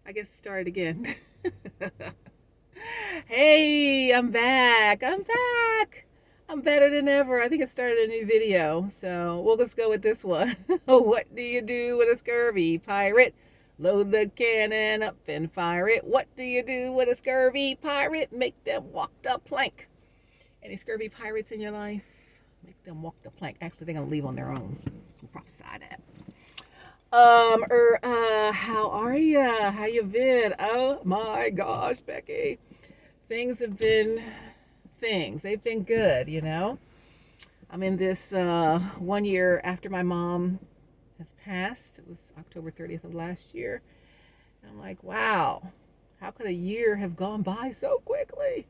I guess start again. Hey, I'm back. I'm back. I'm better than ever. I think I started a new video, so we'll just go with this one. What do you do with a scurvy pirate? Load the cannon up and fire it. What do you do with a scurvy pirate? Make them walk the plank. Any scurvy pirates in your life? Make them walk the plank. Actually, they're gonna leave on their own. Prophesy that. How are ya? How you been? Oh my gosh, Becky. Things have been things. They've been good, you know. I'm in this 1 year after my mom has passed. It was October 30th of last year. And I'm like, wow, how could a year have gone by so quickly?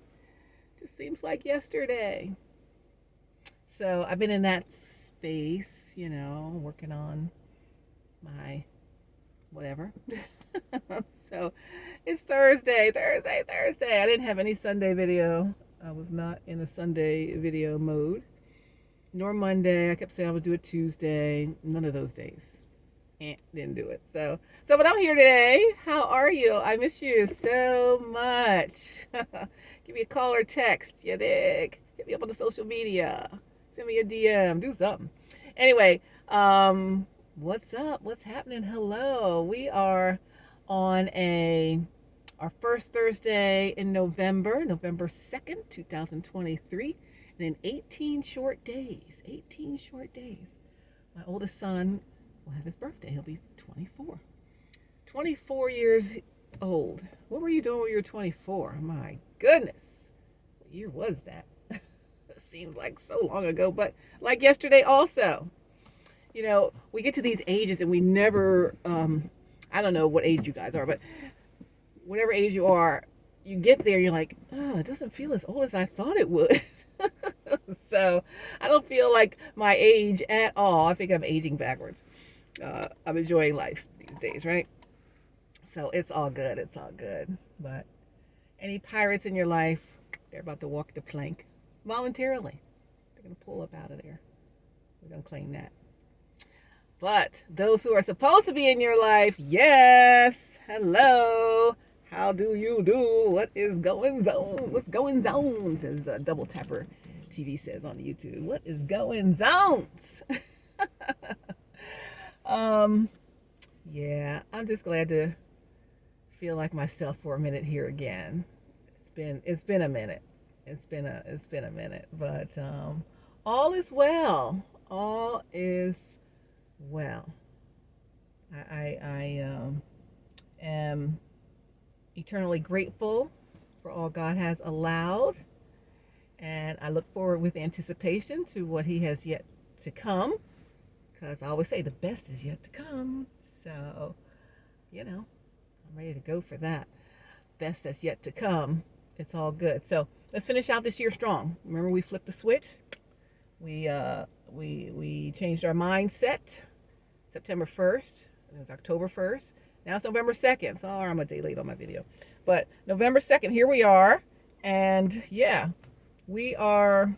Just seems like yesterday. So I've been in that space, working on my whatever. So it's Thursday. I didn't have any Sunday video. I was not in a Sunday video mode. Nor Monday. I kept saying I would do it Tuesday. None of those days. Didn't do it. So but I'm here today. How are you? I miss you so much. Give me a call or text. You dig? Hit me up on the social media. Send me a DM. Do something. Anyway, what's up? What's happening? Hello. We are on our first Thursday in November, November 2nd, 2023, and in 18 short days. 18 short days. My oldest son will have his birthday. He'll be 24. 24 years old. What were you doing when you were 24? My goodness. What year was that? It seems like so long ago, but like yesterday also. We get to these ages and we never, I don't know what age you guys are, but whatever age you are, you get there, you're like, oh, it doesn't feel as old as I thought it would. So I don't feel like my age at all. I think I'm aging backwards. I'm enjoying life these days, right? So it's all good. It's all good. But any pirates in your life, they're about to walk the plank voluntarily. They're going to pull up out of there. We're going to claim that. But those who are supposed to be in your life, yes, hello. How do you do? What is going on? What's going on? As Double Tapper TV says on YouTube. What is going on? Yeah, I'm just glad to feel like myself for a minute here again. It's been a minute. It's been a minute, but all is well. All is well. I am eternally grateful for all God has allowed, and I look forward with anticipation to what He has yet to come, because I always say the best is yet to come. So, I'm ready to go for that. Best that's yet to come. It's all good. So let's finish out this year strong. Remember, we flipped the switch. We changed our mindset. September 1st. It was October 1st. Now it's November 2nd. So I'm a day late on my video. But November 2nd, here we are. And yeah, we are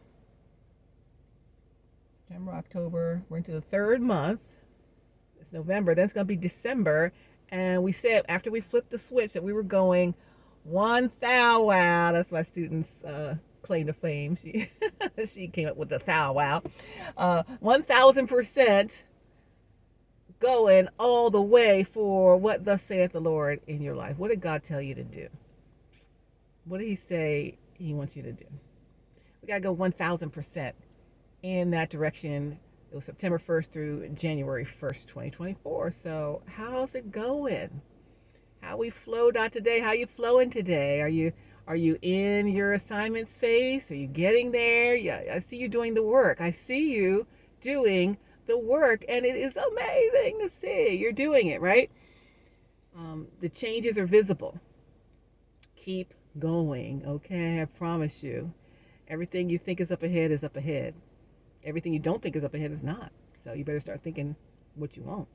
September, October. We're into the third month. It's November. Then it's going to be December. And we said after we flipped the switch that we were going 1,000. Wow. That's my student's claim to fame. She came up with the thou wow. 1,000% going all the way for what thus saith the Lord in your life. What did God tell you to do? What did He say He wants you to do? We got to go 1,000% in that direction. It was September 1st through January 1st, 2024. So how's it going? How we flowed out today? How you flowing today? Are you in your assignment space? Are you getting there? Yeah, I see you doing the work. I see you doing the work, and it is amazing to see you're doing it, right? The changes are visible. Keep going, okay? I promise you. Everything you think is up ahead is up ahead. Everything you don't think is up ahead is not. So you better start thinking what you want,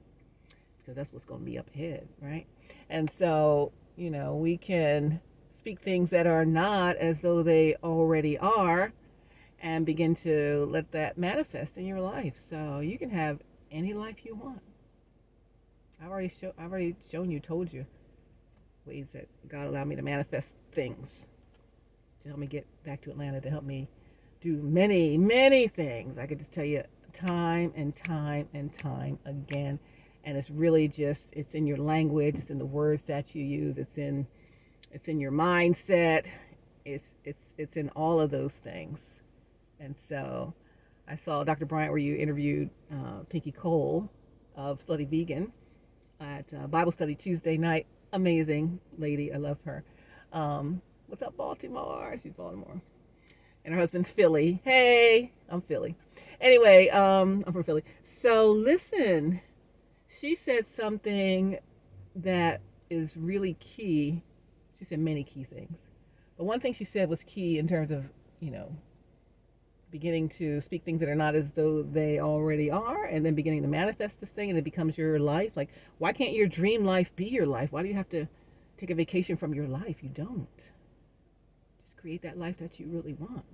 because that's what's going to be up ahead, right? And so, we can speak things that are not as though they already are, and begin to let that manifest in your life. So you can have any life you want. I've already shown you, told you. ways that God allowed me to manifest things to help me get back to Atlanta, to help me do many, many things. I could just tell you time and time and time again. And it's really just, it's in your language, it's in the words that you use, it's in your mindset, it's in all of those things. And so I saw Dr. Bryant where you interviewed Pinky Cole of Slutty Vegan at Bible study Tuesday night. Amazing lady, I love her. What's up, Baltimore? She's Baltimore. And her husband's Philly. Hey, I'm Philly. Anyway, I'm from Philly. So listen, she said something that is really key. She said many key things. But one thing she said was key in terms of, beginning to speak things that are not as though they already are, and then beginning to manifest this thing, and it becomes your life. Like, why can't your dream life be your life? Why do you have to take a vacation from your life? You don't. Just create that life that you really want.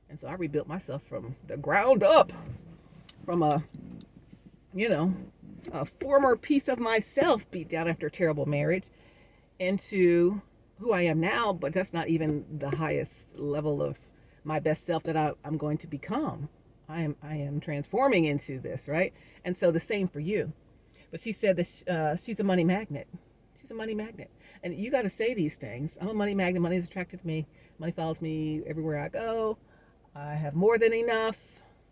And so I rebuilt myself from the ground up, from a former piece of myself beat down after a terrible marriage, into who I am now. But that's not even the highest level of my best self that I'm going to become. I am transforming into this, right? And so the same for you. But she said that she's a money magnet. She's a money magnet. And you got to say these things. I'm a money magnet. Money is attracted to me. Money follows me everywhere I go. I have more than enough,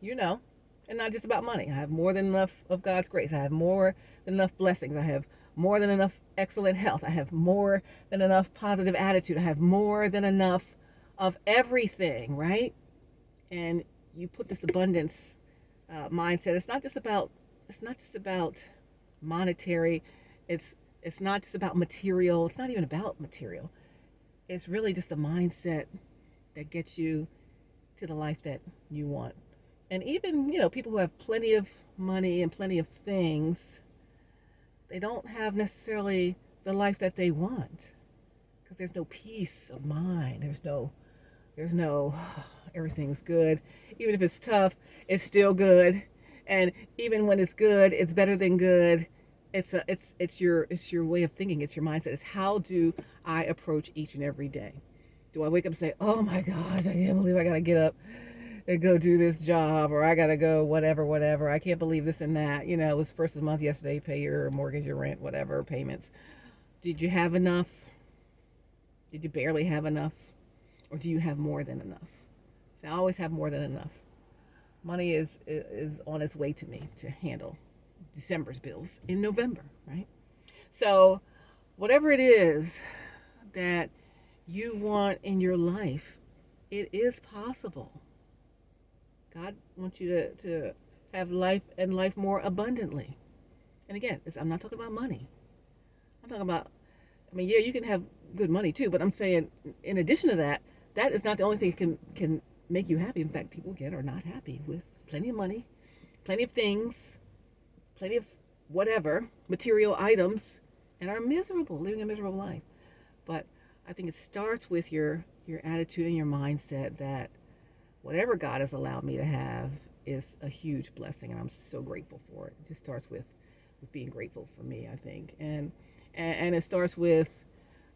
and not just about money. I have more than enough of God's grace. I have more than enough blessings. I have more than enough excellent health. I have more than enough positive attitude. I have more than enough of everything, right? And you put this abundance mindset. It's not just about monetary. It's not just about material. It's not even about material. It's really just a mindset that gets you to the life that you want. And even, people who have plenty of money and plenty of things, they don't have necessarily the life that they want, because there's no peace of mind. There's no everything's good. Even if it's tough, it's still good. And even when it's good, it's better than good. It's your way of thinking. It's your mindset. It's how do I approach each and every day? Do I wake up and say, oh my gosh, I can't believe I got to get up and go do this job, or I got to go whatever. I can't believe this and that. It was first of the month yesterday, pay your mortgage, your rent, whatever, payments. Did you have enough? Did you barely have enough? Or do you have more than enough? So I always have more than enough. Money is on its way to me to handle December's bills in November, right? So whatever it is that you want in your life, it is possible. God wants you to have life and life more abundantly. And again, I'm not talking about money. I'm talking about, yeah, you can have good money too, but I'm saying in addition to that, that is not the only thing that can make you happy. In fact, people are not happy with plenty of money, plenty of things, plenty of whatever, material items, and are miserable, living a miserable life. But I think it starts with your attitude and your mindset that whatever God has allowed me to have is a huge blessing, and I'm so grateful for it. It just starts with being grateful for me, I think. And it starts with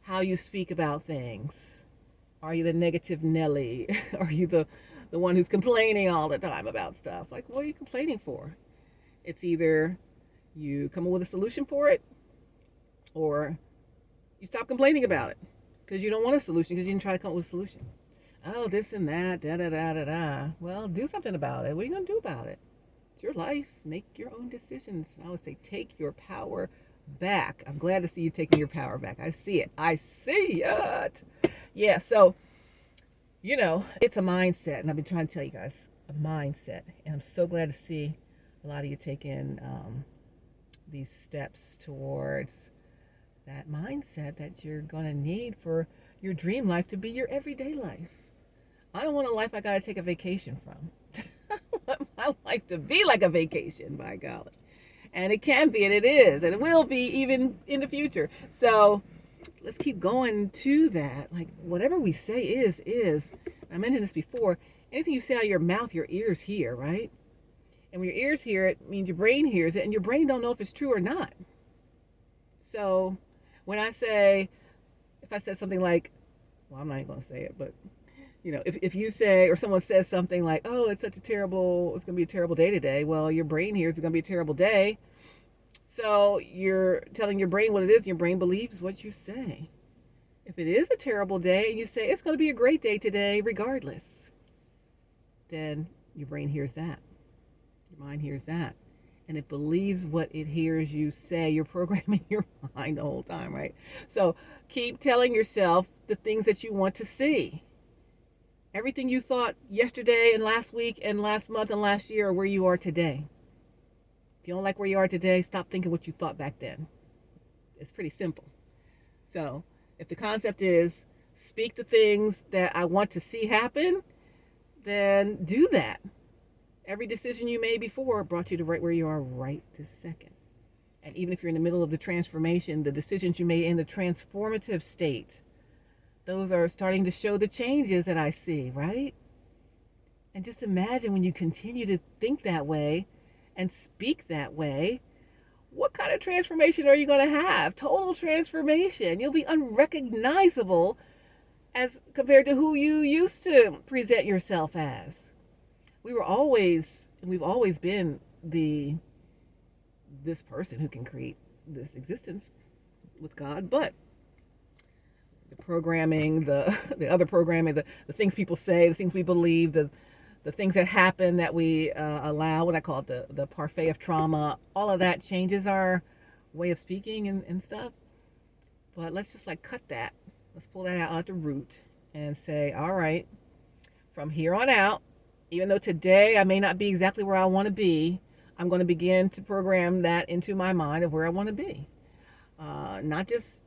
how you speak about things. Are you the negative Nelly? Are you the one who's complaining all the time about stuff? Like, what are you complaining for? It's either you come up with a solution for it, or you stop complaining about it because you don't want a solution, because you didn't try to come up with a solution. Oh, this and that, da-da-da-da-da. Well, do something about it. What are you going to do about it? It's your life. Make your own decisions. I would say take your power back. I'm glad to see you taking your power back. I see it. I see it. Yeah, so, it's a mindset. And I've been trying to tell you guys, a mindset. And I'm so glad to see a lot of you taking these steps towards that mindset that you're going to need for your dream life to be your everyday life. I don't want a life I got to take a vacation from. I want my life to be like a vacation, by golly. And it can be, and it is, and it will be even in the future. So let's keep going to that. Like, whatever we say is. I mentioned this before. Anything you say out of your mouth, your ears hear, right? And when your ears hear it, means your brain hears it, and your brain don't know if it's true or not. So when I say, if I said something like, well, I'm not even going to say it, but if you say, or someone says something like, oh, it's going to be a terrible day today. Well, your brain hears it's going to be a terrible day. So you're telling your brain what it is, and your brain believes what you say. If it is a terrible day and you say, it's going to be a great day today, regardless, then your brain hears that. Your mind hears that. And it believes what it hears you say. You're programming your mind the whole time, right? So keep telling yourself the things that you want to see. Everything you thought yesterday and last week and last month and last year are where you are today. If you don't like where you are today, stop thinking what you thought back then. It's pretty simple. So if the concept is speak the things that I want to see happen, then do that. Every decision you made before brought you to right where you are right this second. And even if you're in the middle of the transformation, the decisions you made in the transformative state, those are starting to show the changes that I see, right? And just imagine when you continue to think that way and speak that way, what kind of transformation are you going to have? Total transformation. You'll be unrecognizable as compared to who you used to present yourself as. We've always been this person who can create this existence with God, but the programming, the other programming, the things people say, the things we believe, the things that happen that we allow, what I call it, the parfait of trauma, all of that changes our way of speaking and stuff. But let's just cut that. Let's pull that out at the root and say, all right, from here on out, even though today I may not be exactly where I want to be, I'm going to begin to program that into my mind of where I want to be. Not just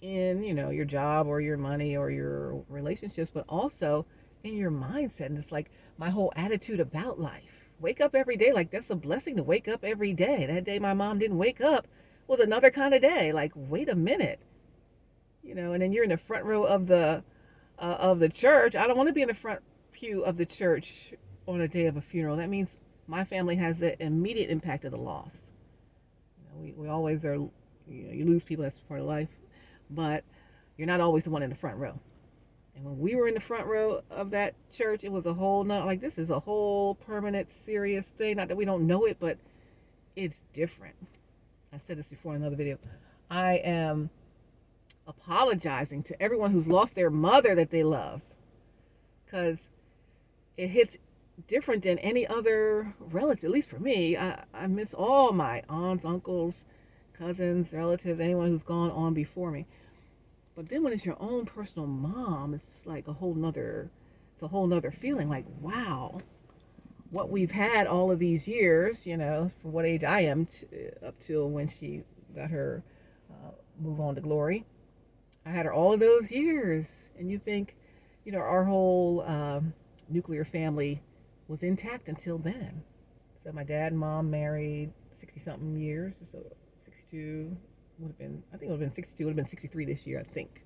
in, your job or your money or your relationships, but also in your mindset. And it's my whole attitude about life. Wake up every day. That's a blessing to wake up every day. That day my mom didn't wake up was another kind of day. Wait a minute. And then you're in the front row of the church. I don't want to be in the front pew of the church on a day of a funeral. That means my family has the immediate impact of the loss. We always are, you lose people, that's part of life, but you're not always the one in the front row. And when we were in the front row of that church, it was a whole this is a whole permanent, serious thing. Not that we don't know it, but it's different. I said this before in another video. I am apologizing to everyone who's lost their mother that they love, because it hits different than any other relative. At least for me, I miss all my aunts, uncles, cousins, relatives, anyone who's gone on before me. But then when it's your own personal mom, it's a whole nother feeling. Wow, what we've had all of these years, from what age I am up till when she got her move on to glory. I had her all of those years, and you think, our whole nuclear family was intact until then. So my dad and mom married 60-something years, so 62 would have been, I think it would have been 62, would have been 63 this year, I think.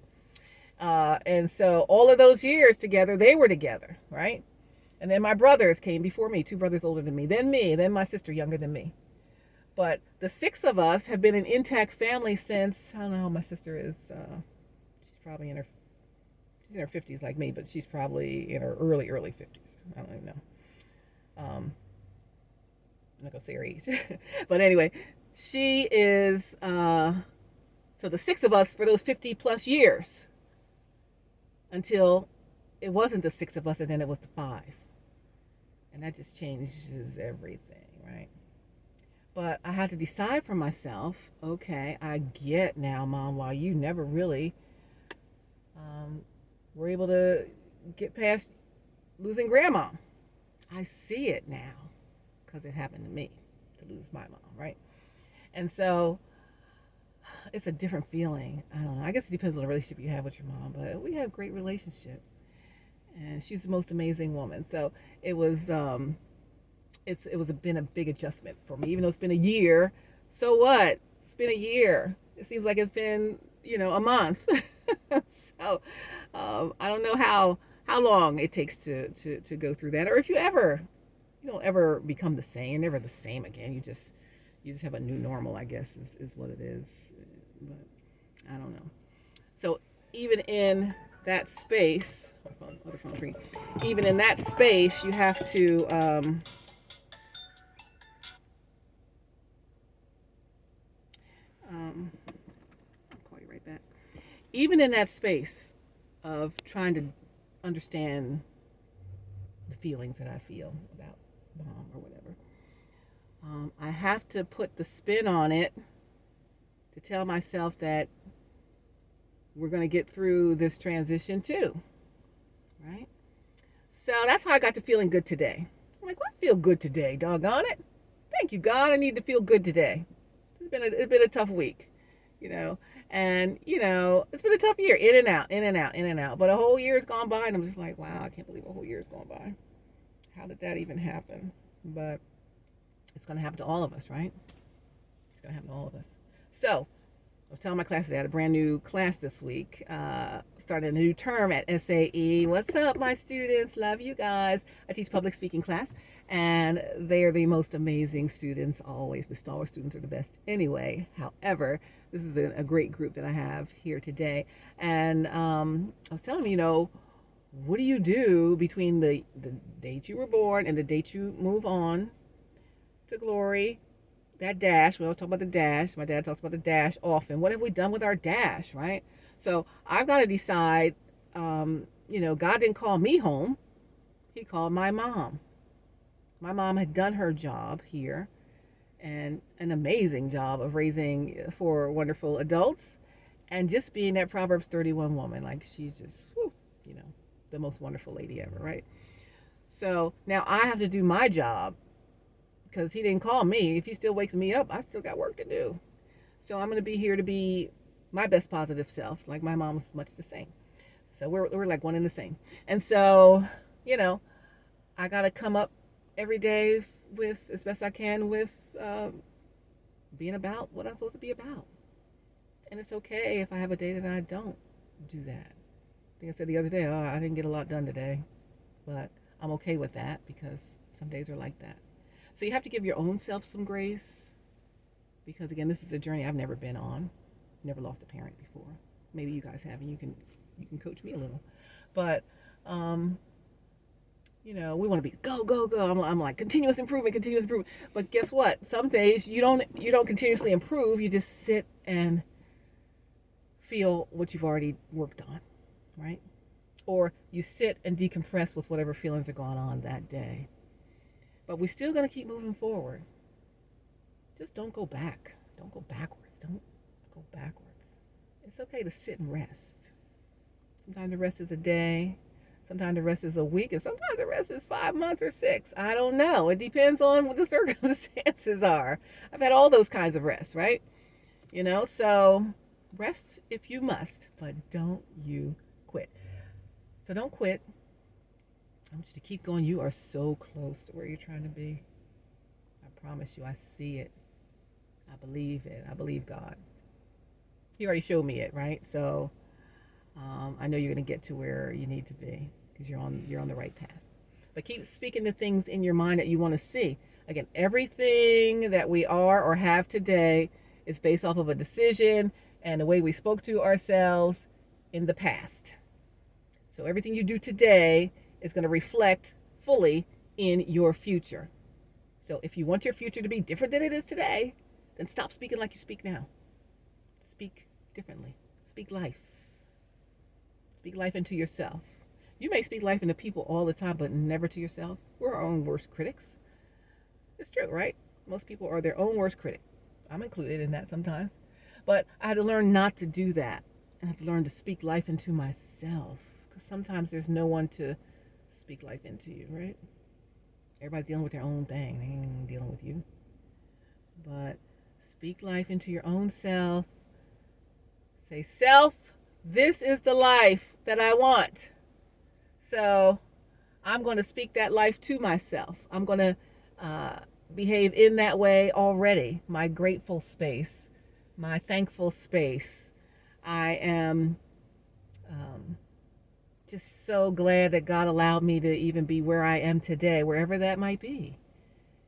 And so all of those years together, they were together, right? And then my brothers came before me, 2 brothers older than me, then my sister younger than me. But the 6 of us have been an intact family since, I don't know how my sister is, she's probably in her 50s like me, but she's probably in her early 50s. I don't even know. I'm not going to say her age. But anyway, she is, so the 6 of us for those 50 plus years, until it wasn't the 6 of us and then it was the 5. And that just changes everything, right? But I had to decide for myself, okay, I get now, Mom, why you never really were able to get past losing Grandma. I see it now because it happened to me to lose my mom, right? And so it's a different feeling. I don't know. I guess it depends on the relationship you have with your mom, but we have a great relationship. And she's the most amazing woman. So it was been a big adjustment for me, even though it's been a year. So what? It's been a year. It seems like it's been, a month. So I don't know how long it takes to go through that, or if you don't ever become the same. You're never the same again. You just have a new normal, I guess, is what it is. But I don't know. So even in that space, other phone ringing. Even in that space, you have to I'll call you right back. Even in that space of trying to understand the feelings that I feel about mom or whatever, I have to put the spin on it to tell myself that we're going to get through this transition too, right? So that's how I got to feeling good today. I'm like, well, I feel good today, doggone it. Thank you, God. I need to feel good today. It's been a tough week, you know, and it's been a tough year, in and out, in and out, in and out. But a whole year has gone by, and I'm just like, wow, I can't believe a whole year has gone by. How did that even happen? But it's going to happen to all of us, right? It's going to happen to all of us. So I was telling my classes I had a brand new class this week. Started a new term at SAE. What's up, my students? Love you guys. I teach public speaking class, and they are the most amazing students always. The Stallworth students are the best anyway. However, this is a great group that I have here today. And I was telling them, what do you do between the date you were born and the date you move on to glory? That dash, we always talk about the dash. My dad talks about the dash often. What have we done with our dash, right? So I've got to decide, God didn't call me home. He called my mom. My mom had done her job here, and an amazing job of raising four wonderful adults and just being that Proverbs 31 woman. Like, she's just, the most wonderful lady ever, right? So now I have to do my job, because he didn't call me. If he still wakes me up, I still got work to do. So I'm going to be here to be my best positive self. Like, my mom's much the same. So we're like one and the same. And so, I got to come up every day with, as best I can, with being about what I'm supposed to be about. And it's okay if I have a day that I don't do that. I think I said the other day, I didn't get a lot done today. But I'm okay with that, because some days are like that. So you have to give your own self some grace, because again, this is a journey I've never been on. Never lost a parent before. Maybe you guys have, and you can coach me a little. But we want to be go go go. I'm like continuous improvement. But guess what? Some days you don't continuously improve. You just sit and feel what you've already worked on, right? Or you sit and decompress with whatever feelings are going on that day. But we're still going to keep moving forward. Just don't go back. Don't go backwards. Don't go backwards. It's okay to sit and rest. Sometimes the rest is a day. Sometimes the rest is a week. And sometimes the rest is 5 months or 6. I don't know. It depends on what the circumstances are. I've had all those kinds of rest, right? So rest if you must, but don't you quit. So don't quit. I want you to keep going. You are so close to where you're trying to be. I promise you, I see it. I believe it. I believe God. He already showed me it, right? So I know you're going to get to where you need to be, because you're on the right path. But keep speaking the things in your mind that you want to see. Again, everything that we are or have today is based off of a decision and the way we spoke to ourselves in the past. So everything you do today is going to reflect fully in your future. So if you want your future to be different than it is today, then stop speaking like you speak now. Speak differently. Speak life. Speak life into yourself. You may speak life into people all the time, but never to yourself. We're our own worst critics. It's true, right? Most people are their own worst critic. I'm included in that sometimes. But I had to learn not to do that. I had to learn to speak life into myself, because sometimes there's no one to speak life into you, right? Everybody's dealing with their own thing. They ain't even dealing with you. But speak life into your own self. Say, self, this is the life that I want. So I'm going to speak that life to myself. I'm going to behave in that way already. My grateful space, my thankful space. I am just so glad that God allowed me to even be where I am today, wherever that might be.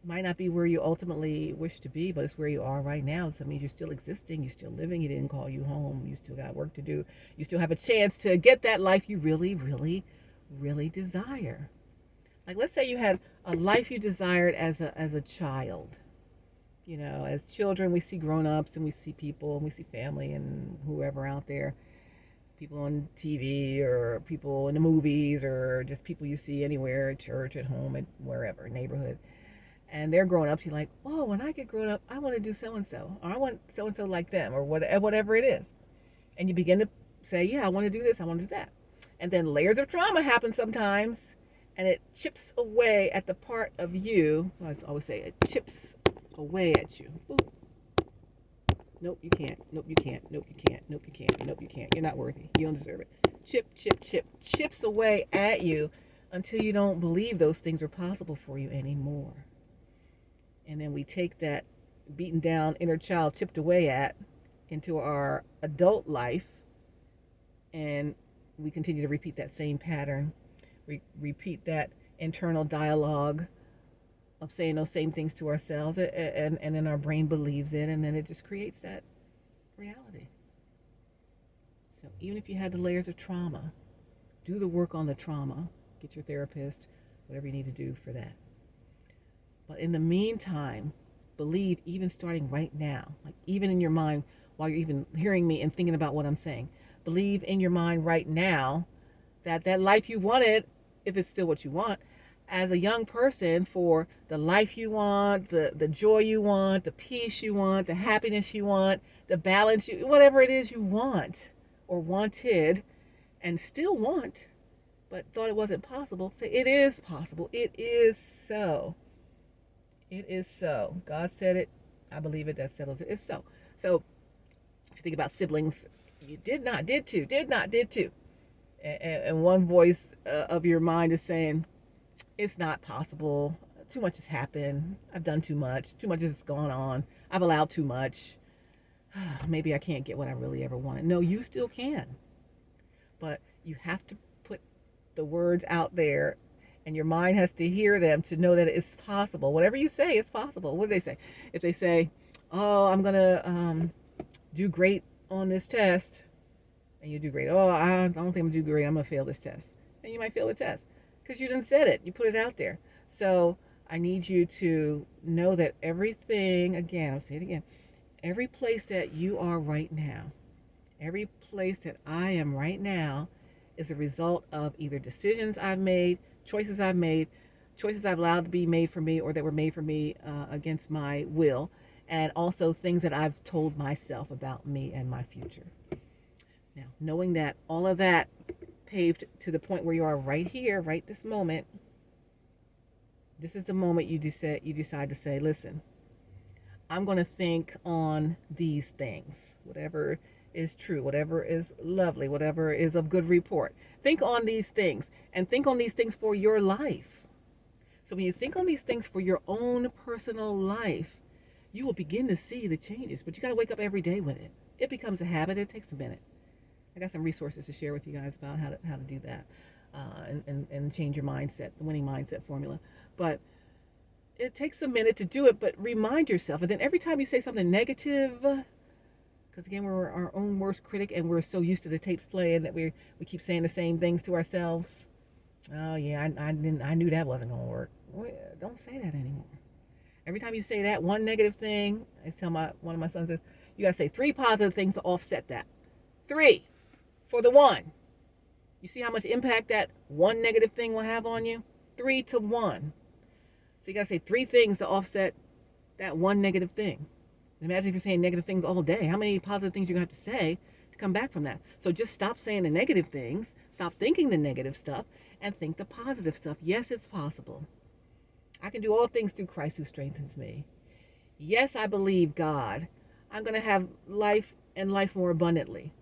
Might not be where you ultimately wish to be, but it's where you are right now. So it means you're still existing, you're still living. He didn't call you home. You still got work to do. You still have a chance to get that life you really, really, really desire. Like, let's say you had a life you desired as a child. You know, as children, we see grown-ups and we see people and we see family and whoever out there, people on TV or people in the movies or just people you see anywhere, at church, at home, at wherever, neighborhood. And they're grown ups. You're like, oh, when I get grown up, I want to do so and so, or I want so and so like them, or whatever it is. And you begin to say, yeah, I want to do this, I want to do that. And then layers of trauma happen sometimes, and it chips away at the part of you. Well, I always say it chips away at you. Ooh. Nope, you can't. Nope, you can't. Nope, you can't. Nope, you can't. Nope, you can't. You're not worthy. You don't deserve it. Chip, chip, chip. Chips away at you until you don't believe those things are possible for you anymore. And then we take that beaten down inner child chipped away at into our adult life, and we continue to repeat that same pattern. We repeat that internal dialogue of saying those same things to ourselves, and then our brain believes it, and then it just creates that reality. So even if you had the layers of trauma, do the work on the trauma. Get your therapist, whatever you need to do for that. But in the meantime, believe, even starting right now, like even in your mind, while you're even hearing me and thinking about what I'm saying, believe in your mind right now that that life you wanted, if it's still what you want, as a young person, for the life you want, the joy you want, the peace you want, the happiness you want, the balance you, whatever it is you want or wanted and still want, but thought it wasn't possible, say it is possible. It is so. It is so. God said it. I believe it. That settles it. It's so. So if you think about siblings, you did not, did to, did not, did to. And one voice of your mind is saying, it's not possible. Too much has happened. I've done too much. Too much has gone on. I've allowed too much. Maybe I can't get what I really ever wanted. No, you still can. But you have to put the words out there, and your mind has to hear them to know that it's possible. Whatever you say, it's possible. What do they say? If they say, oh, I'm going to do great on this test, and you do great. Oh, I don't think I'm going to do great. I'm going to fail this test. And you might fail the test because you didn't said it. You put it out there. So I need you to know that everything, again, I'll say it again, every place that you are right now, every place that I am right now is a result of either decisions I've made, choices I've made, choices I've allowed to be made for me or that were made for me against my will, and also things that I've told myself about me and my future. Now, knowing that all of that paved to the point where you are right here, right this moment, this is the moment you decide to say, listen, I'm going to think on these things, whatever is true, whatever is lovely, whatever is of good report. Think on these things, and think on these things for your life. So when you think on these things for your own personal life, you will begin to see the changes, but you got to wake up every day with it. It becomes a habit. It takes a minute. I got some resources to share with you guys about how to do that and change your mindset, the winning mindset formula. But it takes a minute to do it, but remind yourself. And then every time you say something negative, because again, we're our own worst critic, and we're so used to the tapes playing that we keep saying the same things to ourselves. Oh yeah, I knew that wasn't gonna work. Well, don't say that anymore. Every time you say that one negative thing, I tell one of my sons this, you gotta say 3 positive things to offset that. 3 for the 1. You see how much impact that one negative thing will have on you? 3 to 1. So you gotta say 3 things to offset that one negative thing. Imagine if you're saying negative things all day. How many positive things you're going to have to say to come back from that? So just stop saying the negative things, stop thinking the negative stuff, and think the positive stuff. Yes, it's possible. I can do all things through Christ who strengthens me. Yes, I believe God. I'm going to have life and life more abundantly,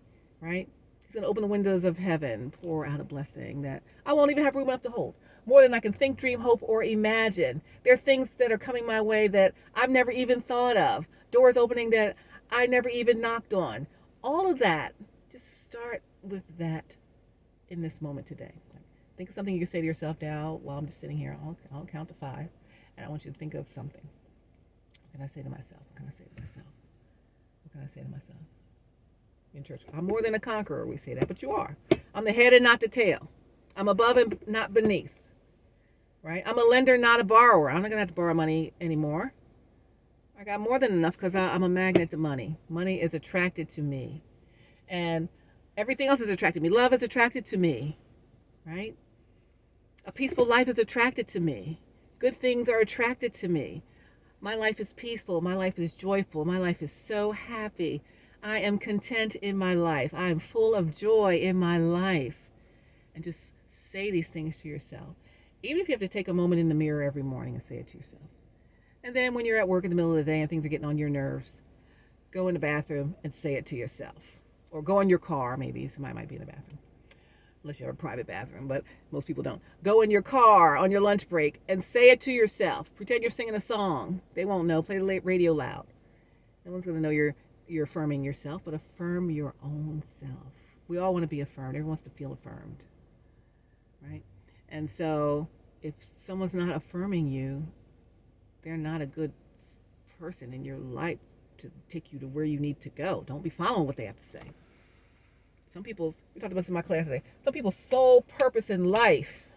right? He's going to open the windows of heaven, pour out a blessing that I won't even have room enough to hold. More than I can think, dream, hope, or imagine. There are things that are coming my way that I've never even thought of. Doors opening that I never even knocked on. All of that. Just start with that in this moment today. Think of something you can say to yourself now while I'm just sitting here. I'll count to 5. And I want you to think of something. What can I say to myself? What can I say to myself? What can I say to myself? In church, I'm more than a conqueror, we say that, but you are. I'm the head and not the tail. I'm above and not beneath. Right? I'm a lender, not a borrower. I'm not going to have to borrow money anymore. I got more than enough because I'm a magnet to money. Money is attracted to me. And everything else is attracted to me. Love is attracted to me. Right? A peaceful life is attracted to me. Good things are attracted to me. My life is peaceful. My life is joyful. My life is so happy. I am content in my life. I am full of joy in my life. And just say these things to yourself. Even if you have to take a moment in the mirror every morning and say it to yourself. And then when you're at work in the middle of the day and things are getting on your nerves, go in the bathroom and say it to yourself. Or go in your car, maybe. Somebody might be in the bathroom. Unless you have a private bathroom, but most people don't. Go in your car on your lunch break and say it to yourself. Pretend you're singing a song. They won't know. Play the radio loud. No one's going to know you're affirming yourself, but affirm your own self. We all want to be affirmed. Everyone wants to feel affirmed. Right? And so if someone's not affirming you, they're not a good person in your life to take you to where you need to go. Don't be following what they have to say. Some people's, we talked about this in my class today, some people's sole purpose in life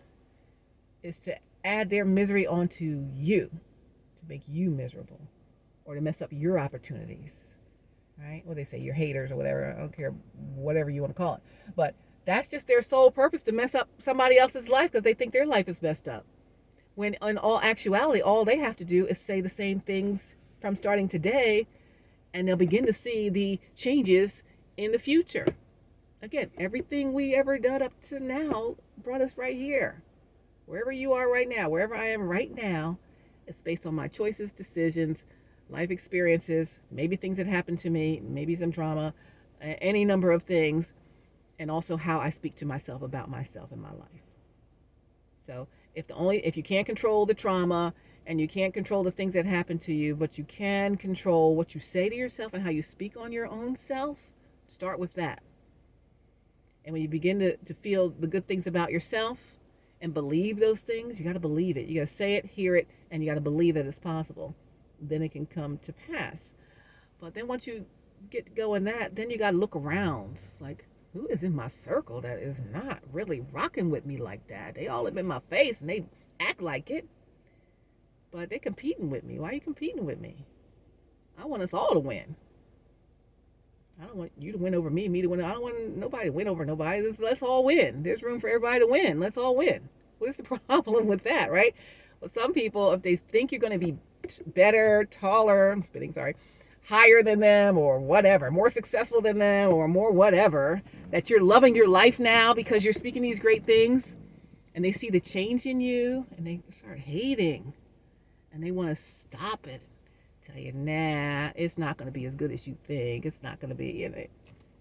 is to add their misery onto you, to make you miserable, or to mess up your opportunities, right? What do they say, your haters or whatever, I don't care, whatever you want to call it. But that's just their sole purpose, to mess up somebody else's life because they think their life is messed up. When in all actuality, all they have to do is say the same things from starting today, and they'll begin to see the changes in the future. Again, everything we ever done up to now brought us right here. Wherever you are right now, wherever I am right now, it's based on my choices, decisions, life experiences, maybe things that happened to me, maybe some trauma, any number of things, and also how I speak to myself about myself in my life. So if you can't control the trauma and you can't control the things that happen to you, but you can control what you say to yourself and how you speak on your own self, start with that. And when you begin to feel the good things about yourself and believe those things, you got to believe it. You got to say it, hear it, and you got to believe that it's possible. Then it can come to pass. But then once you get going then you got to look around. It's like, who is in my circle that is not really rocking with me like that? They all live in my face and they act like it. But they're competing with me. Why are you competing with me? I want us all to win. I don't want you to win over me to win. I don't want nobody to win over nobody. Let's all win. There's room for everybody to win. Let's all win. What is the problem with that, right? Well, some people, if they think you're going to be better, taller, I'm spitting, sorry, higher than them or whatever, more successful than them or more whatever, that you're loving your life now because you're speaking these great things, and they see the change in you and they start hating and they want to stop it. Tell you, nah, it's not going to be as good as you think. It's not going to be,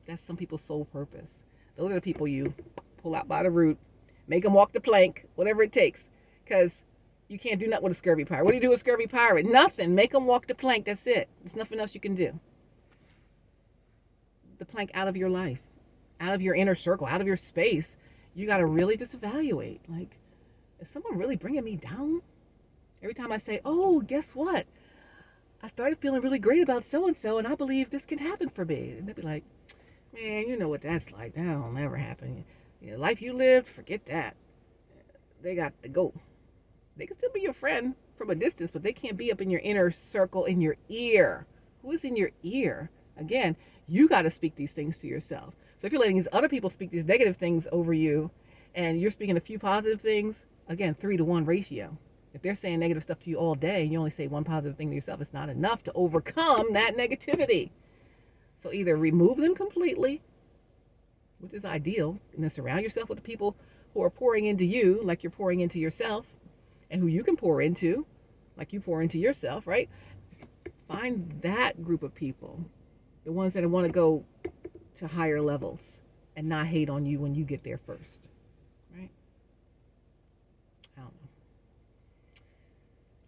that's some people's sole purpose. Those are the people you pull out by the root, make them walk the plank, whatever it takes, because you can't do nothing with a scurvy pirate. What do you do with a scurvy pirate? Nothing. Make them walk the plank. That's it. There's nothing else you can do. The plank out of your life, out of your inner circle, out of your space. You got to really just evaluate. Like, is someone really bringing me down? Every time I say, oh, guess what? I started feeling really great about so-and-so, and I believe this can happen for me. And they'd be like, man, you know what that's like. That'll never happen. Life you lived, forget that. They got to go. They can still be your friend from a distance, but they can't be up in your inner circle, in your ear. Who is in your ear? Again, you got to speak these things to yourself. So if you're letting these other people speak these negative things over you, and you're speaking a few positive things, again, 3-to-1 ratio. If they're saying negative stuff to you all day and you only say one positive thing to yourself, it's not enough to overcome that negativity. So either remove them completely, which is ideal, and then surround yourself with the people who are pouring into you like you're pouring into yourself, and who you can pour into like you pour into yourself, right? Find that group of people, the ones that want to go to higher levels and not hate on you when you get there first, right?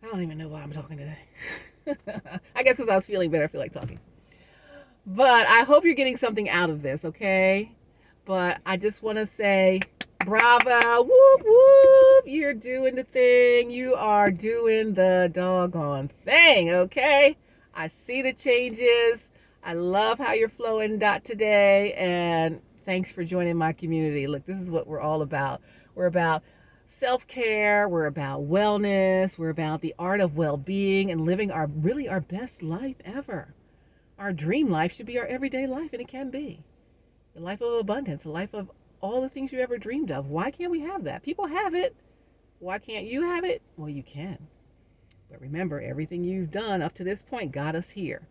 I don't even know why I'm talking today. I guess because I was feeling better, I feel like talking. But I hope you're getting something out of this, okay? But I just want to say, Bravo. Whoop, whoop. You're doing the thing. You are doing the doggone thing, okay? I see the changes. I love how you're flowing, Dot, today. And thanks for joining my community. Look, this is what we're all about. We're about self-care. We're about wellness. We're about the art of well-being and living our best life ever. Our dream life should be our everyday life, and it can be. A life of abundance, a life of all the things you ever dreamed of. Why can't we have that? People have it. Why can't you have it? Well, you can. But remember, everything you've done up to this point got us here.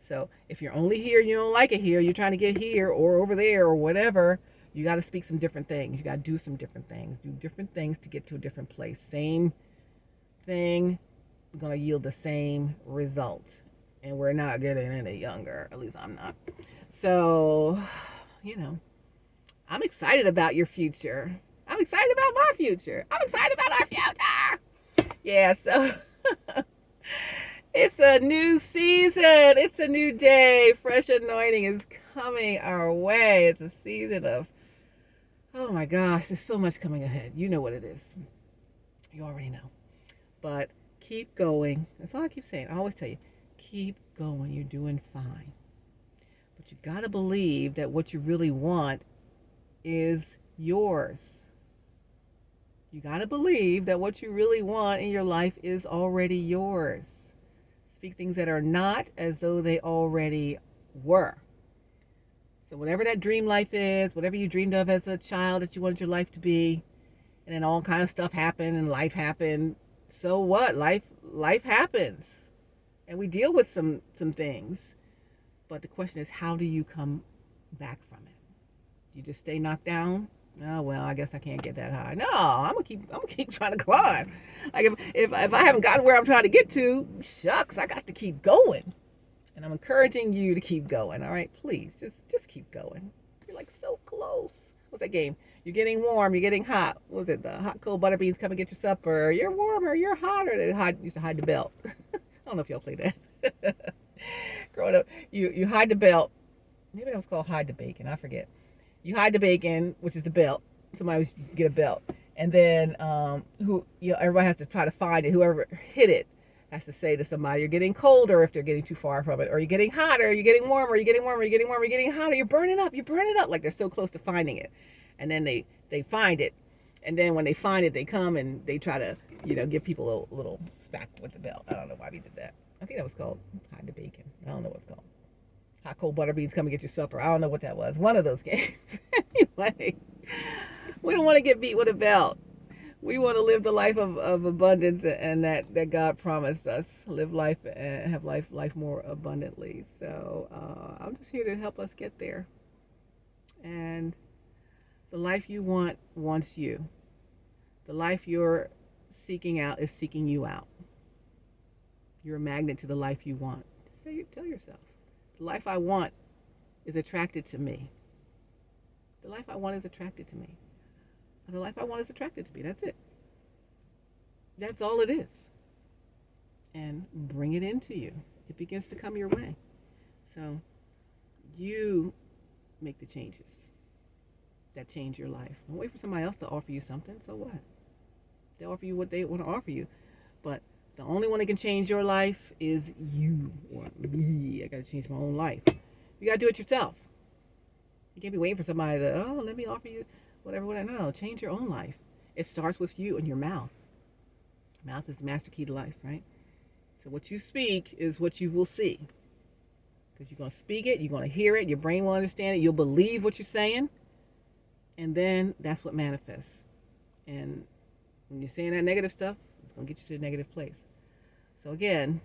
So if you're only here and you don't like it here, you're trying to get here or over there or whatever, you got to speak some different things. You got to do some different things. Do different things to get to a different place. Same thing going to yield the same result. And we're not getting any younger. At least I'm not. So, I'm excited about your future. I'm excited about my future. I'm excited about our future. Yeah, so it's a new season. It's a new day. Fresh anointing is coming our way. It's a season of, oh my gosh, there's so much coming ahead. You know what it is. You already know. But keep going. That's all I keep saying. I always tell you, keep going. You're doing fine. But you got to believe that what you really want is yours. You got to believe that what you really want in your life is already yours. Speak things that are not as though they already were. So whatever that dream life is, whatever you dreamed of as a child that you wanted your life to be, and then all kind of stuff happened and life happened. So what? Life happens. And we deal with some things. But the question is, how do you come back from it? You just stay knocked down? Oh, well, I guess I can't get that high. No, I'm gonna keep trying to climb. Like if I haven't gotten where I'm trying to get to, shucks, I got to keep going. And I'm encouraging you to keep going. All right, please, just keep going. You're like so close. What's that game? You're getting warm. You're getting hot. What was it? The hot cold butter beans come and get your supper. You're warmer. You're hotter. They used to hide the belt. I don't know if y'all play that. Growing up, you hide the belt. Maybe that was called hide the bacon. I forget. You hide the bacon, which is the belt. Somebody would get a belt, and then everybody has to try to find it. Whoever hit it has to say to somebody, "You're getting colder," if they're getting too far from it, or "You're getting hotter." "You're getting warmer." "You're getting warmer." "You're getting warmer." "You're getting hotter." "You're burning up." "You're burning up." Like they're so close to finding it, and then they find it, and then when they find it, they come and they try to give people a little smack with the belt. I don't know why we did that. I think that was called hide the bacon. I don't know what it's called. Hot cold butter beans, come and get your supper. I don't know what that was. One of those games. Anyway, we don't want to get beat with a belt. We want to live the life of abundance and that God promised us. Live life and have life more abundantly. So I'm just here to help us get there. And the life you want wants you. The life you're seeking out is seeking you out. You're a magnet to the life you want. Just tell yourself. The life I want is attracted to me. The life I want is attracted to me. The life I want is attracted to me. That's it. That's all it is. And bring it into you. It begins to come your way. So you make the changes that change your life. Don't wait for somebody else to offer you something. So what? They offer you what they want to offer you. But the only one that can change your life is you or me. I got to change my own life. You got to do it yourself. You can't be waiting for somebody to, let me offer you whatever. No, change your own life. It starts with you and your mouth. Mouth is the master key to life, right? So what you speak is what you will see. Because you're going to speak it, you're going to hear it, your brain will understand it, you'll believe what you're saying, and then that's what manifests. And when you're saying that negative stuff, it's going to get you to a negative place. So again,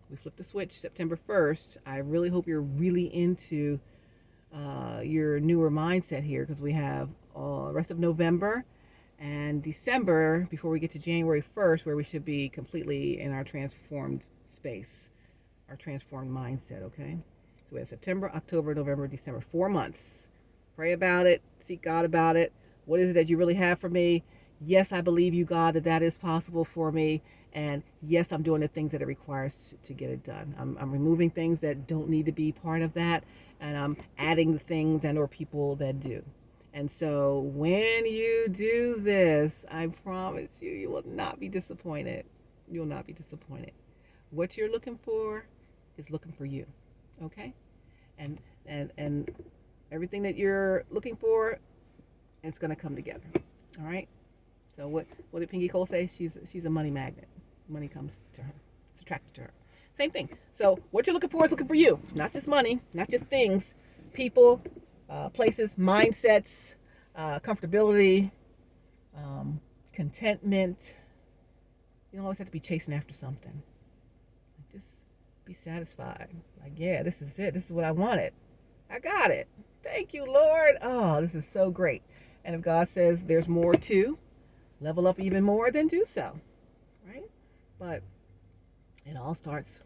we flipped the switch September 1st. I really hope you're really into your newer mindset here, because we have the rest of November and December before we get to January 1st, where we should be completely in our transformed space, our transformed mindset, okay? So we have September, October, November, December, 4 months. Pray about it. Seek God about it. What is it that you really have for me? Yes, I believe you, God, that is possible for me. And yes, I'm doing the things that it requires to get it done. I'm removing things that don't need to be part of that. And I'm adding the things and or people that do. And so when you do this, I promise you, you will not be disappointed. You will not be disappointed. What you're looking for is looking for you. Okay? And and everything that you're looking for, it's gonna come together. All right? So what did Pinky Cole say? She's a money magnet. Money comes to her. It's attracted to her. Same thing. So what you're looking for is looking for you. Not just money, not just things, people, places, mindsets, comfortability, contentment. You don't always have to be chasing after something. Just be satisfied. Like, yeah, this is it. This is what I wanted. I got it. Thank you, Lord. Oh, this is so great. And if God says there's more to, level up even more, then do so. Right? But it all starts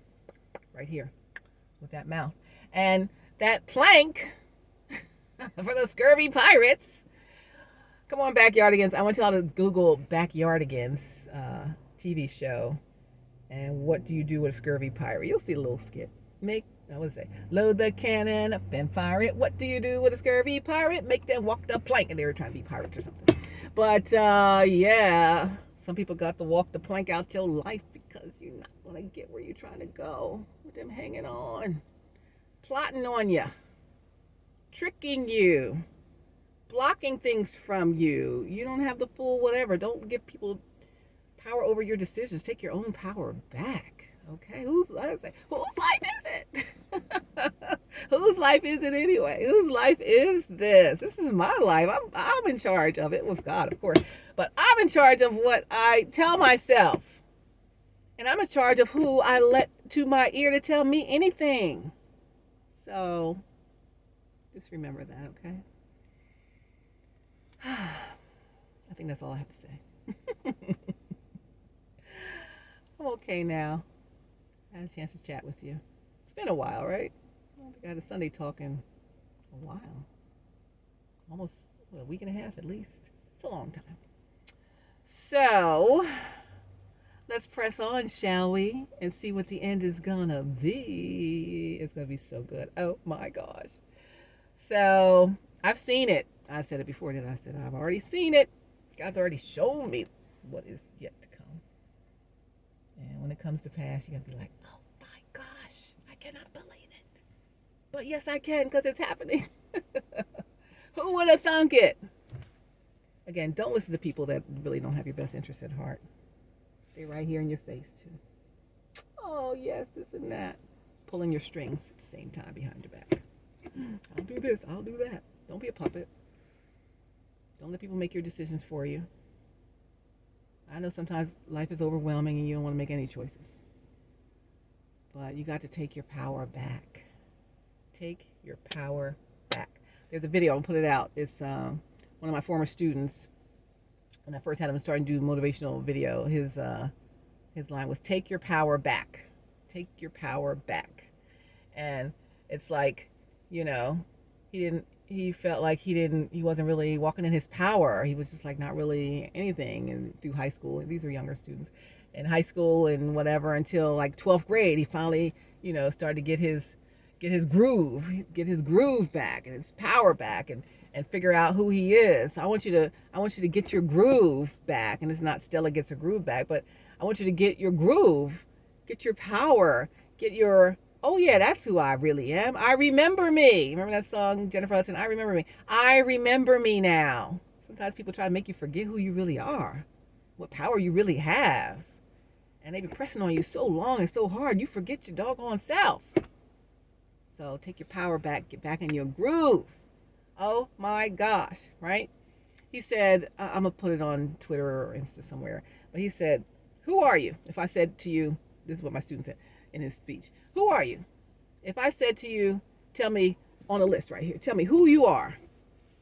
right here with that mouth. And that plank for the Scurvy Pirates. Come on, Backyardigans. I want y'all to Google Backyardigans TV show. And what do you do with a Scurvy Pirate? You'll see a little skit. Load the cannon up and fire it. What do you do with a Scurvy Pirate? Make them walk the plank. And they were trying to be pirates or something. But, yeah. Some people got to walk the plank out your life because you're not going to get where you're trying to go. With them hanging on. Plotting on you. Tricking you, blocking things from you. You don't have the full whatever. Don't give people power over your decisions. Take your own power back. Okay? Whose life is it? Whose life is it anyway? Whose life is this? This is my life. I'm in charge of it, with God, of course. But I'm in charge of what I tell myself. And I'm in charge of who I let to my ear to tell me anything. So just remember that, okay? I think that's all I have to say. I'm okay now. I had a chance to chat with you. It's been a while, right? I don't think I had a Sunday talk in a while. Almost a week and a half at least. It's a long time. So, let's press on, shall we? And see what the end is gonna be. It's gonna be so good. Oh my gosh. So, I've seen it. I said it before, didn't I? I said I've already seen it. God's already shown me what is yet to come. And when it comes to pass, you're going to be like, oh my gosh, I cannot believe it. But yes, I can, because it's happening. Who would have thunk it? Again, don't listen to people that really don't have your best interest at heart. They're right here in your face, too. Oh, yes, this and that. Pulling your strings at the same time behind your back. I'll do this, I'll do that. Don't be a puppet. Don't let people make your decisions for you. I know sometimes life is overwhelming and you don't want to make any choices. But you got to take your power back. Take your power back. There's a video, I'll put it out. It's one of my former students. When I first had him start to do motivational video, his line was, take your power back. Take your power back. And it's like, you know, he felt like he wasn't really walking in his power. He was just like not really anything. And through high school, and these are younger students, in high school and whatever, until like 12th grade, he finally, you know, started to get his groove back and his power back and figure out who he is. I want you to get your groove back. And it's not Stella gets her groove back, but I want you to get your groove, get your power, get your, oh yeah, that's who I really am. I remember me. Remember that song, Jennifer Hudson? I remember me. I remember me now. Sometimes people try to make you forget who you really are, what power you really have. And they be pressing on you so long and so hard, you forget your doggone self. So take your power back, get back in your groove. Oh my gosh, right? He said, I'm going to put it on Twitter or Insta somewhere, but he said, who are you? If I said to you, this is what my student said in his speech. Who are you? If I said to you, tell me on a list right here, tell me who you are.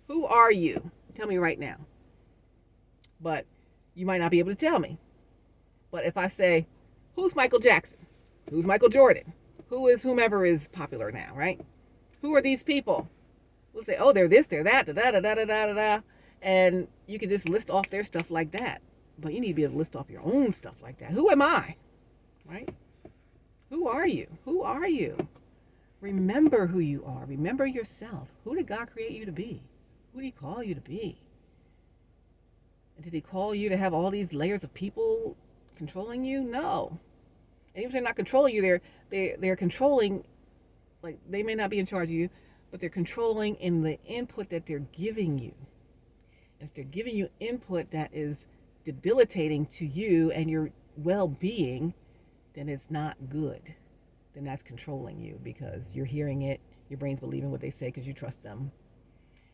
Who are you? Tell me right now. But you might not be able to tell me. But if I say, who's Michael Jackson? Who's Michael Jordan? Who is whomever is popular now, right? Who are these people? We'll say, oh, they're this, they're that, da da da da da da da. And you can just list off their stuff like that. But you need to be able to list off your own stuff like that. Who am I? Right? Who are you? Who are you? Remember who you are. Remember yourself. Who did God create you to be? Who did he call you to be? And did he call you to have all these layers of people controlling you? No. And even if they're not controlling you, they're controlling, like they may not be in charge of you, but they're controlling in the input that they're giving you. And if they're giving you input that is debilitating to you and your well-being, then it's not good. Then that's controlling you because you're hearing it, your brain's believing what they say because you trust them.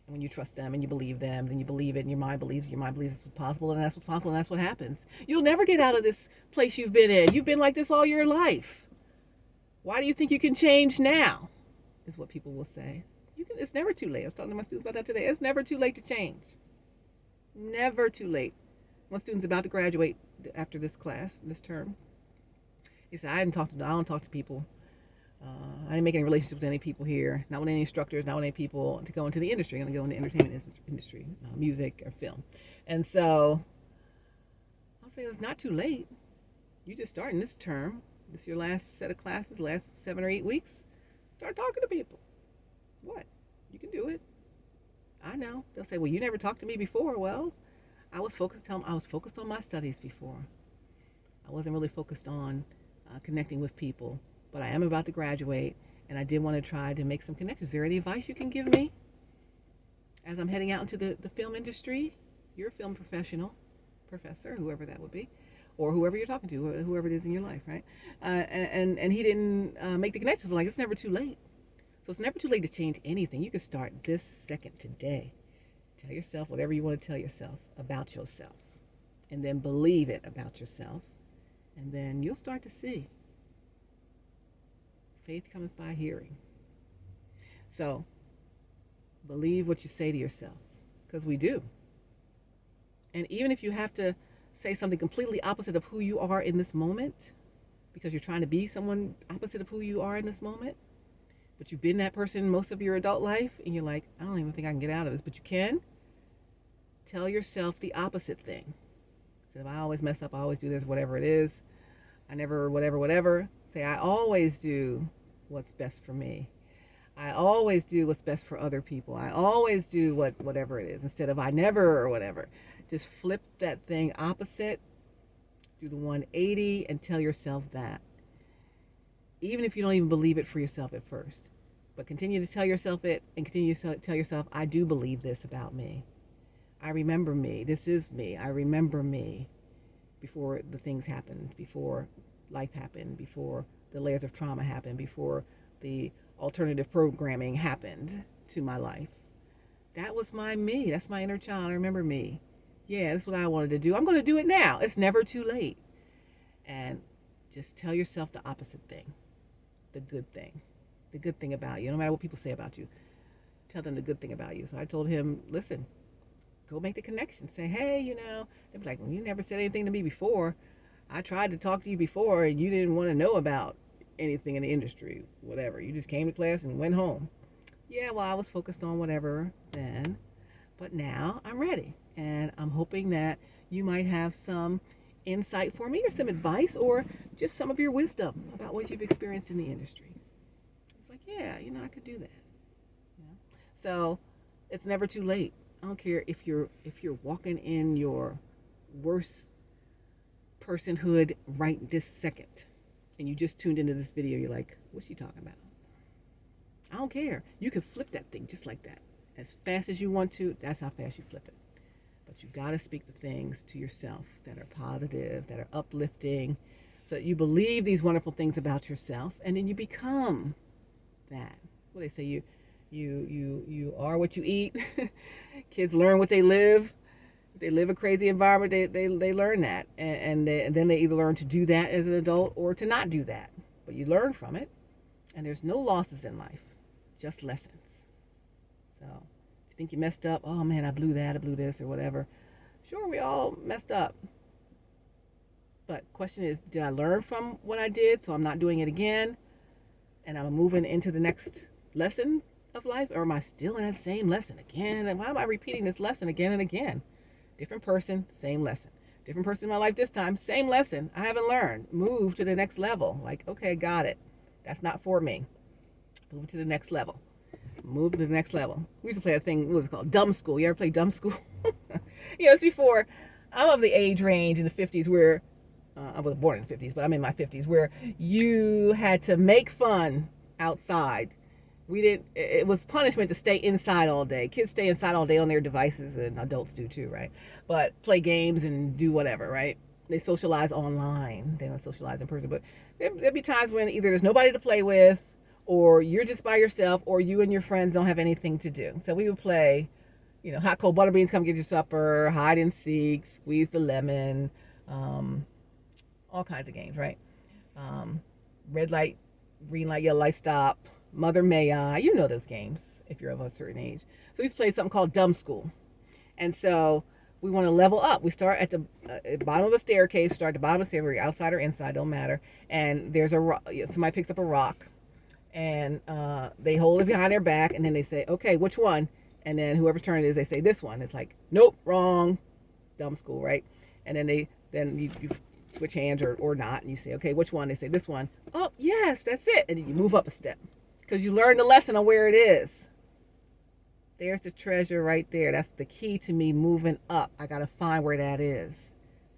And when you trust them and you believe them, then you believe it, and your mind believes it's possible, and that's what's possible, and that's what happens. You'll never get out of this place you've been in. You've been like this all your life. Why do you think you can change now? Is what people will say. It's never too late. I was talking to my students about that today. It's never too late to change. Never too late. One student's about to graduate after this class, this term. He said, I don't talk to people. I didn't make any relationships with any people here, not with any instructors, not with any people to go into the industry. I'm going to go into the entertainment industry, music or film. And so I'll say it's not too late. You just starting this term. This is your last set of classes, last 7 or 8 weeks. Start talking to people. What? You can do it. I know. They'll say, well, you never talked to me before. Well, I was focused on my studies before. I wasn't really focused on connecting with people. But I am about to graduate, and I did want to try to make some connections. Is there any advice you can give me as I'm heading out into the film industry? You're a film professor, whoever that would be, or whoever you're talking to, whoever it is in your life, right? And he didn't make the connections. But like, it's never too late. So it's never too late to change anything. You can start this second today. Tell yourself whatever you want to tell yourself about yourself, and then believe it about yourself, and then you'll start to see. Faith comes by hearing. So, believe what you say to yourself, because we do. And even if you have to say something completely opposite of who you are in this moment, because you're trying to be someone opposite of who you are in this moment, but you've been that person most of your adult life, and you're like, I don't even think I can get out of this, but you can. Tell yourself the opposite thing. So if I always mess up, I always do this, whatever it is, I never, whatever. Say, I always do what's best for me. I always do what's best for other people. I always do whatever it is, instead of I never or whatever. Just flip that thing opposite, do the 180, and tell yourself that. Even if you don't even believe it for yourself at first. But continue to tell yourself it, and continue to tell yourself, I do believe this about me. I remember me. This is me. I remember me before the things happened, before life happened, before the layers of trauma happened, before the alternative programming happened to my life. That was my me. That's my inner child. I remember me. Yeah, that's what I wanted to do. I'm going to do it now. It's never too late. And just tell yourself the opposite thing, the good thing about you. No matter what people say about you, tell them the good thing about you. So I told him, listen, go make the connection. Say, hey, they'd be like, well, you never said anything to me before. I tried to talk to you before, and you didn't want to know about anything in the industry, whatever. You just came to class and went home. Yeah, well, I was focused on whatever then, but now I'm ready. And I'm hoping that you might have some insight for me, or some advice, or just some of your wisdom about what you've experienced in the industry. It's like, yeah, I could do that. So it's never too late. I don't care if you're walking in your worst personhood right this second, and you just tuned into this video. You're like, what's she talking about? I don't care. You can flip that thing just like that, as fast as you want to. That's how fast you flip it. But you got to speak the things to yourself that are positive, that are uplifting, so that you believe these wonderful things about yourself, and then you become that. Well, they say you are what you eat. Kids learn what they live. If they live a crazy environment, they learn that, and then they either learn to do that as an adult or to not do that. But you learn from it, and there's no losses in life, just lessons. So if you think you messed up, oh man, I blew that, I blew this, or whatever. Sure, we all messed up. But question is, did I learn from what I did, so I'm not doing it again, and I'm moving into the next lesson of life, or am I still in that same lesson again? And why am I repeating this lesson again and again? Different person, same lesson. Different person in my life this time, same lesson. I haven't learned. Move to the next level. Like, okay, got it. That's not for me. Move to the next level. move to the next level. We used to play a thing, what was it called? Dumb School. You ever play Dumb School? It's before, I'm of the age range in the 50s where, I was born in the 50s, but I'm in my 50s, where you had to make fun outside. It was punishment to stay inside all day. Kids stay inside all day on their devices, and adults do too, right? But play games and do whatever, right? They socialize online. They don't socialize in person, but there'd be times when either there's nobody to play with, or you're just by yourself, or you and your friends don't have anything to do. So we would play, hot cold butter beans, come get your supper, hide and seek, squeeze the lemon, all kinds of games, right? Red light, green light, yellow light, stop, mother may I. You know those games if you're of a certain age. So we played something called Dumb School. And so we want to level up. We start at the bottom of a staircase, start at the bottom of the staircase, whether you're outside or inside, don't matter. And there's somebody picks up a rock, and they hold it behind their back, and then they say, okay, which one? And then whoever's turn it is, they say this one. It's like, nope, wrong, Dumb School, right? And then you switch hands or not, and you say, okay, which one? They say this one. Oh, yes, that's it. And then you move up a step because you learned the lesson on where it is. There's the treasure right there. That's the key to me moving up. I got to find where that is.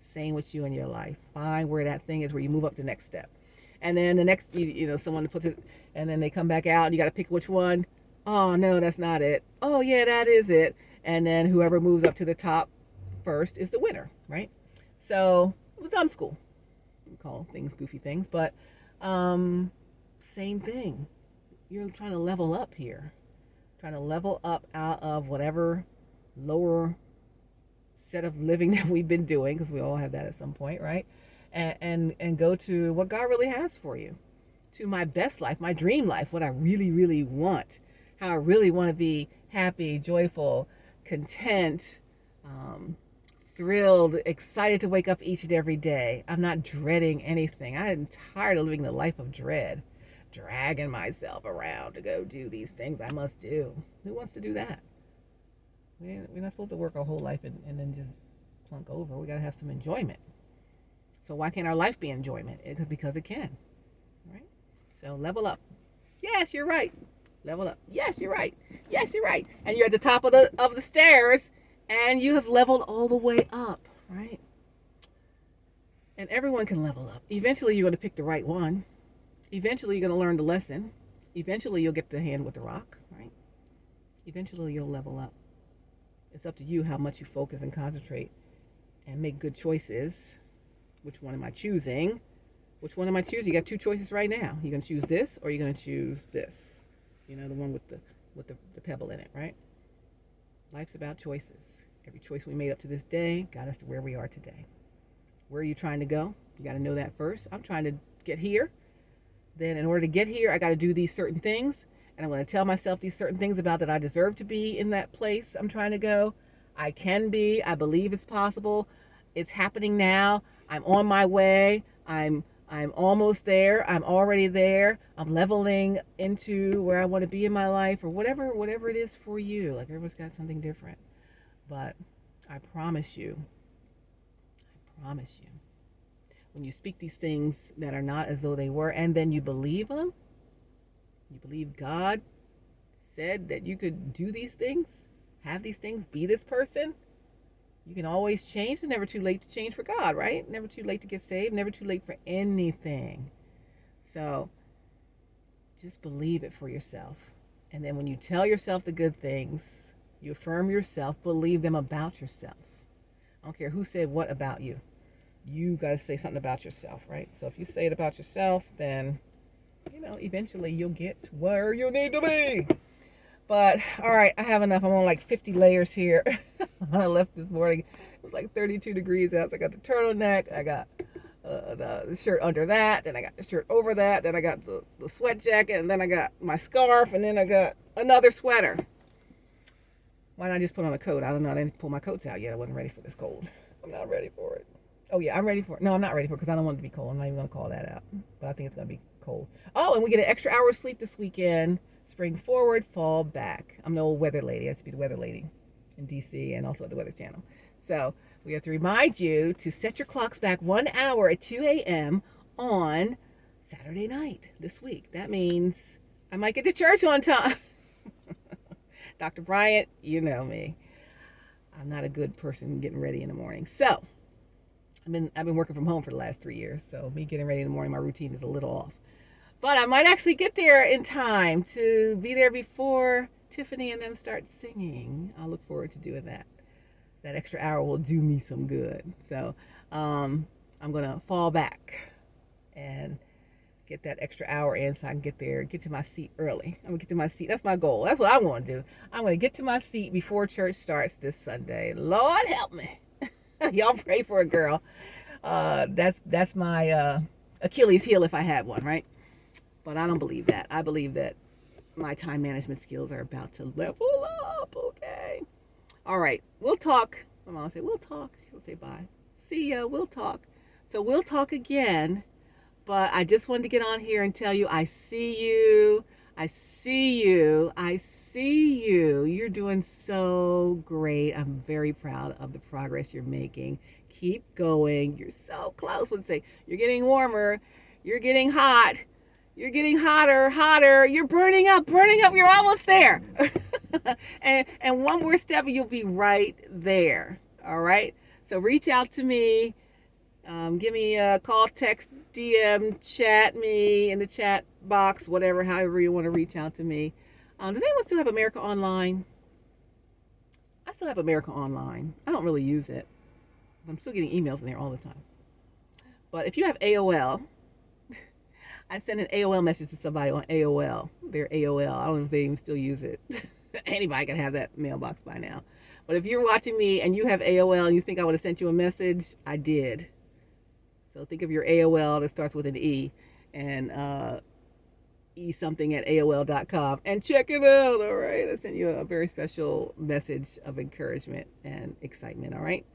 Same with you in your life. Find where that thing is, where you move up the next step. And then the next, someone puts it, and then they come back out, and you got to pick which one. Oh, no, that's not it. Oh, yeah, that is it. And then whoever moves up to the top first is the winner, right? So it was Dumb School. We call things goofy things, but same thing. You're trying to level up here. Trying to level up out of whatever lower set of living that we've been doing, because we all have that at some point, right? And go to what God really has for you, to my best life, my dream life, what I really, really want, how I really want to be happy, joyful, content, thrilled, excited to wake up each and every day. I'm not dreading anything. I'm tired of living the life of dread, dragging myself around to go do these things I must do. Who wants to do that? We're not supposed to work our whole life and then just plunk over. We got to have some enjoyment. So why can't our life be enjoyment? Because it can, right? So level up. Yes, you're right. Level up. Yes, you're right. Yes, you're right. And you're at the top of the stairs, and you have leveled all the way up, right? And everyone can level up. Eventually, you're going to pick the right one. Eventually, you're going to learn the lesson. Eventually, you'll get the hand with the rock, right? Eventually, you'll level up. It's up to you how much you focus and concentrate and make good choices. Which one am I choosing? Which one am I choosing? You got two choices right now. You're going to choose this, or you're going to choose this. The one with the pebble in it, right? Life's about choices. Every choice we made up to this day got us to where we are today. Where are you trying to go? You got to know that first. I'm trying to get here. Then in order to get here, I got to do these certain things. And I'm going to tell myself these certain things about that I deserve to be in that place I'm trying to go. I can be. I believe it's possible. It's happening now. I'm on my way. I'm almost there. I'm already there. I'm leveling into where I want to be in my life, or whatever it is for you. Like, everyone's got something different. But I promise you, when you speak these things that are not as though they were, and then you believe them, you believe God said that you could do these things, have these things, be this person, you can always change. It's never too late to change for God, right? Never too late to get saved, never too late for anything. So just believe it for yourself. And then when you tell yourself the good things, you affirm yourself, believe them about yourself. I don't care who said what about you. You got to say something about yourself, right? So if you say it about yourself, then, eventually you'll get where you need to be. But, all right, I have enough. I'm on like 50 layers here. I left this morning. It was like 32 degrees out. So I got the turtleneck. I got the shirt under that. Then I got the shirt over that. Then I got the sweat jacket. And then I got my scarf. And then I got another sweater. Why not just put on a coat? I don't know. I didn't pull my coats out yet. I wasn't ready for this cold. I'm not ready for it. Oh, yeah, I'm ready for it. No, I'm not ready for it because I don't want it to be cold. I'm not even going to call that out. But I think it's going to be cold. Oh, and we get an extra hour of sleep this weekend. Spring forward, fall back. I'm the old weather lady. I used to be the weather lady in D.C. and also at the Weather Channel. So we have to remind you to set your clocks back 1 hour at 2 a.m. on Saturday night this week. That means I might get to church on time. Dr. Bryant, you know me. I'm not a good person getting ready in the morning. So I've been working from home for the last 3 years, so me getting ready in the morning, my routine is a little off. But I might actually get there in time to be there before Tiffany and them start singing. I look forward to doing that. That extra hour will do me some good. So I'm gonna fall back and get that extra hour in so I can get there, get to my seat early. I'm gonna get to my seat. That's my goal. That's what I want to do. I'm gonna get to my seat before church starts this Sunday. Lord help me. Y'all pray for a girl. That's my Achilles heel if I had one, right? But I don't believe that. I believe that my time management skills are about to level up. Okay. All right. We'll talk. My mom will say, we'll talk. She'll say bye. See ya. We'll talk. So we'll talk again. But I just wanted to get on here and tell you I see you. I see you. I see you. You're doing so great. I'm very proud of the progress you're making. Keep going. You're so close. Let's say you're getting warmer. You're getting hot. You're getting hotter, hotter. You're burning up, burning up. You're almost there. and one more step and you'll be right there. All right. So reach out to me. Give me a call, text, DM, chat me in the chat box, whatever, however you want to reach out to me. Does anyone still have America Online? I still have America Online. I don't really use it. I'm still getting emails in there all the time. But if you have AOL, I sent an AOL message to somebody on AOL. Their AOL. I don't know if they even still use it. Anybody can have that mailbox by now. But if you're watching me and you have AOL and you think I would have sent you a message, I did. So think of your AOL that starts with an E and E something at AOL.com and check it out. All right. I sent you a very special message of encouragement and excitement. All right.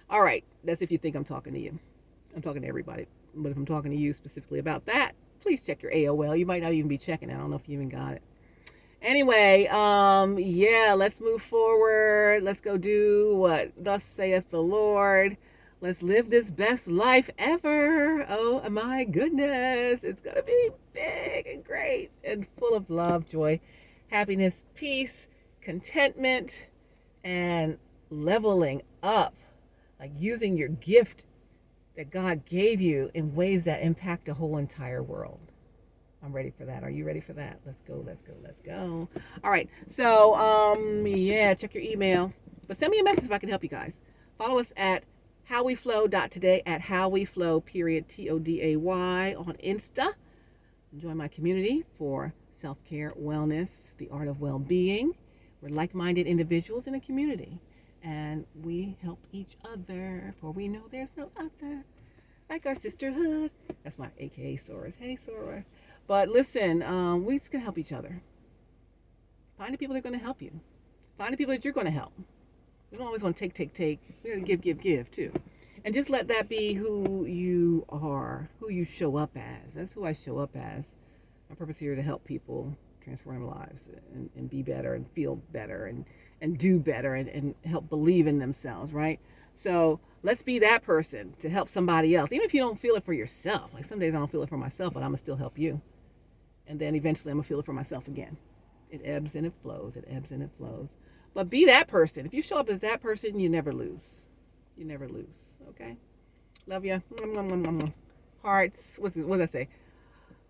All right. That's if you think I'm talking to you. I'm talking to everybody. But if I'm talking to you specifically about that, please check your AOL. You might not even be checking it. I don't know if you even got it. Anyway, yeah, let's move forward. Let's go do what thus saith the Lord. Let's live this best life ever. Oh my goodness. It's going to be big and great and full of love, joy, happiness, peace, contentment, and leveling up. Like using your gift that God gave you in ways that impact the whole entire world. I'm ready for that. Are you ready for that? Let's go, let's go, let's go. All right. So, yeah, check your email. But send me a message if I can help you guys. Follow us at howweflow.today, at howweflow, Today on Insta. Join my community for self-care, wellness, the art of well-being. We're like-minded individuals in a community. And we help each other, for we know there's no other like our sisterhood. That's my AKA Soros. Hey, Soros. But listen, we just can help each other. Find the people that are going to help you. Find the people that you're going to help. We don't always want to take. We got to give too. And just let that be who you are, who you show up as. That's who I show up as. My purpose here to help people transform their lives and be better and feel better and do better and help believe in themselves, right? So let's be that person to help somebody else. Even if you don't feel it for yourself. Like some days I don't feel it for myself, but I'm going to still help you. And then eventually I'm going to feel it for myself again. It ebbs and it flows. It ebbs and it flows. But be that person. If you show up as that person, you never lose. You never lose. Okay? Love you. Hearts. What did I say?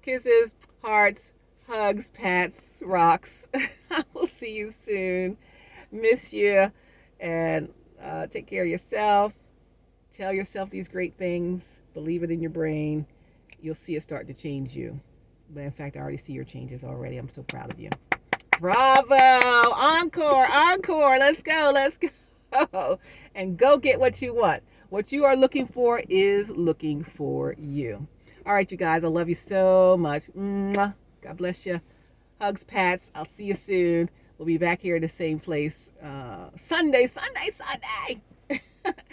Kisses, hearts, hugs, pats, rocks. I will see you soon. Miss you. And take care of yourself. Tell yourself these great things. Believe it in your brain. You'll see it start to change you. But in fact, I already see your changes already. I'm so proud of you. Bravo. Encore. Encore. Let's go. Let's go. And go get what you want. What you are looking for is looking for you. All right, you guys. I love you so much. Mwah. God bless you. Hugs, pats. I'll see you soon. We'll be back here at the same place Sunday.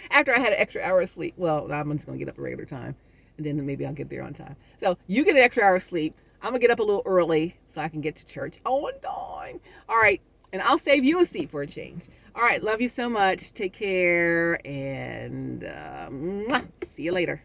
After I had an extra hour of sleep. Well, I'm just going to get up at regular time. And then maybe I'll get there on time. So you get an extra hour of sleep. I'm going to get up a little early so I can get to church on time. All right. And I'll save you a seat for a change. All right. Love you so much. Take care. And see you later.